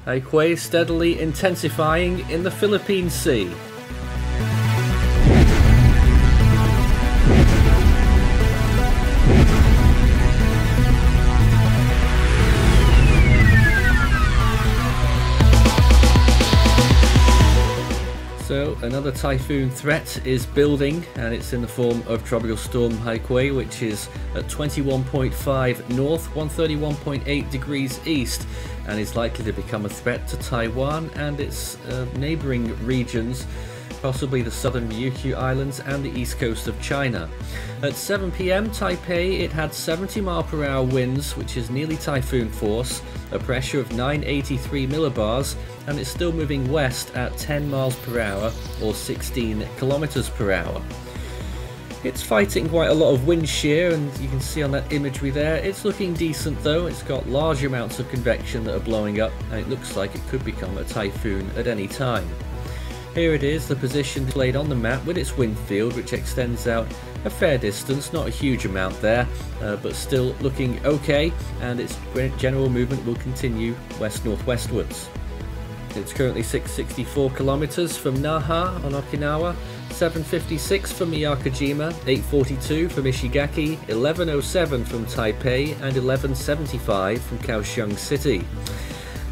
Haikui steadily intensifying in the Philippine Sea. So another typhoon threat is building, and it's in the form of Tropical Storm Haikui, which is at 21.5 north, 131.8 degrees east, and is likely to become a threat to Taiwan and its neighbouring regions, possibly the southern Ryukyu Islands and the east coast of China. At 7 PM Taipei, it had 70-mile-per-hour winds, which is nearly typhoon force, a pressure of 983 millibars, and it's still moving west at 10 miles per hour or 16 kilometers per hour. It's fighting quite a lot of wind shear, and you can see on that imagery there, it's looking decent though. It's got large amounts of convection that are blowing up, and it looks like it could become a typhoon at any time. Here it is, the position displayed on the map with its wind field, which extends out a fair distance, not a huge amount there, but still looking okay, and its general movement will continue west-northwestwards. It's currently 664 kilometers from Naha on Okinawa, 756 from Miyakojima, 842 from Ishigaki, 1107 from Taipei, and 1175 from Kaohsiung City.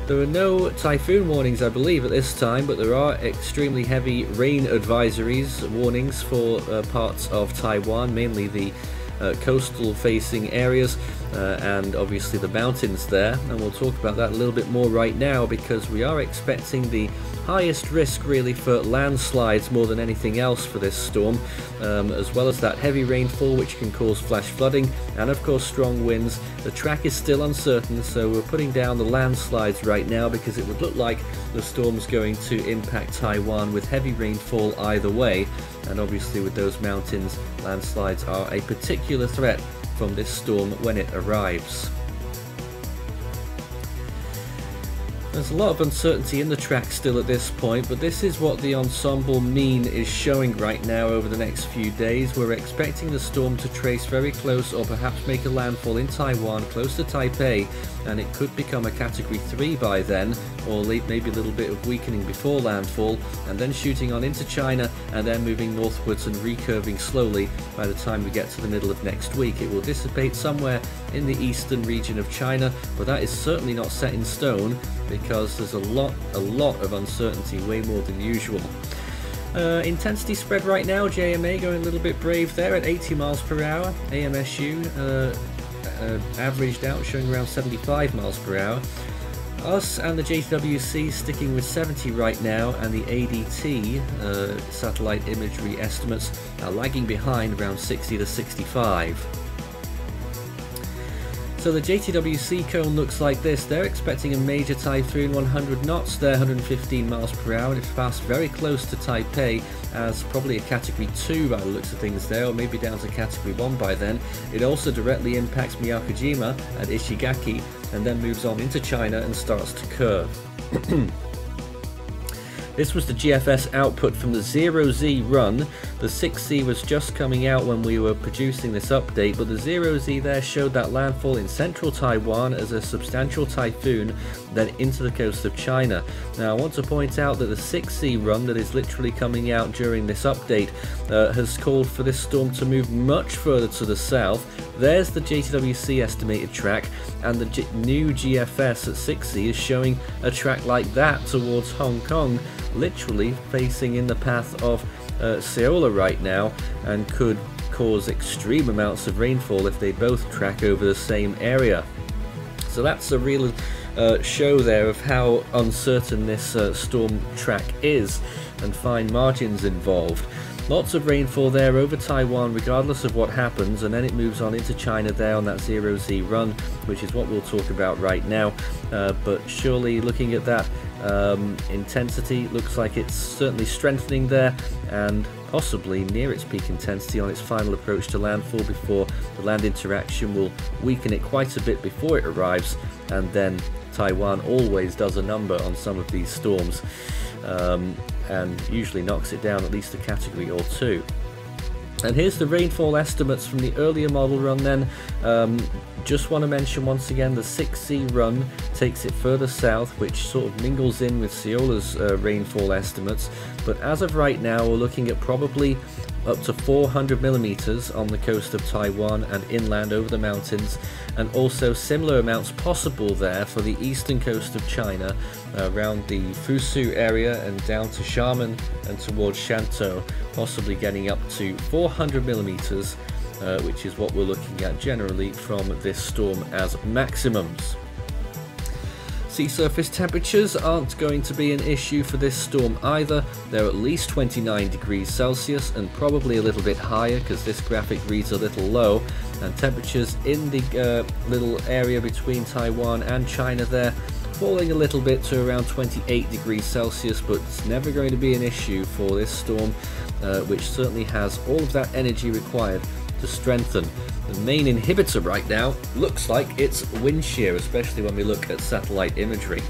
There are no typhoon warnings, I believe, at this time, but there are extremely heavy rain advisories, warnings for parts of Taiwan, mainly the coastal facing areas and obviously the mountains there, and we'll talk about that a little bit more right now, because we are expecting the highest risk really for landslides more than anything else for this storm, as well as that heavy rainfall which can cause flash flooding and of course strong winds. The track is still uncertain, so we're putting down the landslides right now because it would look like the storm's going to impact Taiwan with heavy rainfall either way, and obviously with those mountains, landslides are a particular threat from this storm when it arrives. There's a lot of uncertainty in the track still at this point, but this is what the ensemble mean is showing right now over the next few days. We're expecting the storm to trace very close or perhaps make a landfall in Taiwan close to Taipei, and it could become a category 3 by then, or maybe a little bit of weakening before landfall, and then shooting on into China and then moving northwards and recurving slowly. By the time we get to the middle of next week, it will dissipate somewhere in the eastern region of China, but that is certainly not set in stone, because there's a lot of uncertainty, way more than usual. Intensity spread right now, JMA going a little bit brave there at 80 miles per hour. AMSU averaged out, showing around 75 miles per hour. Us and the JTWC sticking with 70 right now, and the ADT satellite imagery estimates are lagging behind around 60 to 65. So the JTWC cone looks like this. They're expecting a major typhoon, 100 knots there, 115 miles per hour. It's passed very close to Taipei as probably a category 2 by the looks of things there, or maybe down to category 1 by then. It also directly impacts Miyakojima at Ishigaki and then moves on into China and starts to curve. This was the GFS output from the 0Z run. The 6Z was just coming out when we were producing this update, but the 0Z there showed that landfall in central Taiwan as a substantial typhoon, then into the coast of China. Now I want to point out that the 6Z run that is literally coming out during this update has called for this storm to move much further to the south. There's the JTWC estimated track, and the new GFS at 6Z is showing a track like that towards Hong Kong, literally facing in the path of Saola right now, and could cause extreme amounts of rainfall if they both track over the same area. So that's a real show there of how uncertain this storm track is, and fine margins involved. Lots of rainfall there over Taiwan regardless of what happens, and then it moves on into China there on that 0Z run, which is what we'll talk about right now. But surely looking at that intensity, looks like it's certainly strengthening there, and possibly near its peak intensity on its final approach to landfall, before the land interaction will weaken it quite a bit before it arrives, and then Taiwan always does a number on some of these storms. And usually knocks it down at least a category or 2. And here's the rainfall estimates from the earlier model run then. Just want to mention once again the 6C run takes it further south, which sort of mingles in with Saola's rainfall estimates. But as of right now, we're looking at probably up to 400 millimeters on the coast of Taiwan and inland over the mountains, and also similar amounts possible there for the eastern coast of China, around the Fusu area and down to Xiamen and towards Shantou, possibly getting up to 400 millimeters, which is what we're looking at generally from this storm as maximums. Sea surface temperatures aren't going to be an issue for this storm either. They're at least 29 degrees Celsius and probably a little bit higher because this graphic reads a little low. And temperatures in the little area between Taiwan and China there falling a little bit to around 28 degrees Celsius, but it's never going to be an issue for this storm, which certainly has all of that energy required to strengthen. The main inhibitor right now looks like it's wind shear, especially when we look at satellite imagery.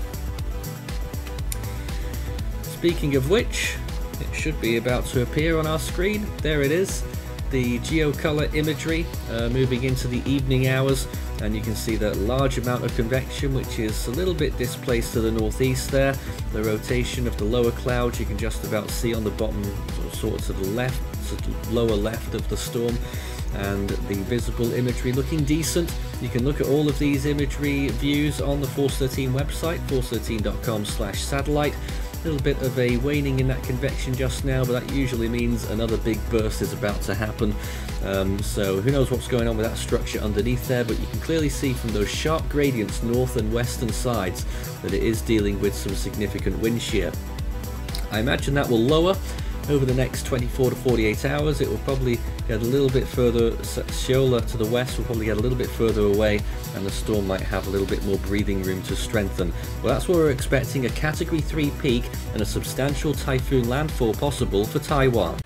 Speaking of which, it should be about to appear on our screen. There it is, the geocolor imagery moving into the evening hours, and you can see that large amount of convection which is a little bit displaced to the northeast there. The rotation of the lower clouds you can just about see on the bottom, sort of to the left, sort of lower left of the storm. And the visible imagery looking decent. You can look at all of these imagery views on the Force 13 website, force13.com/satellite. A little bit of a waning in that convection just now, but that usually means another big burst is about to happen. So who knows what's going on with that structure underneath there, but you can clearly see from those sharp gradients north and western sides that it is dealing with some significant wind shear. I imagine that will lower over the next 24 to 48 hours. It will probably get a little bit further, Saola to the west will probably get a little bit further away, and the storm might have a little bit more breathing room to strengthen. Well, that's what we're expecting, a Category 3 peak and a substantial typhoon landfall possible for Taiwan.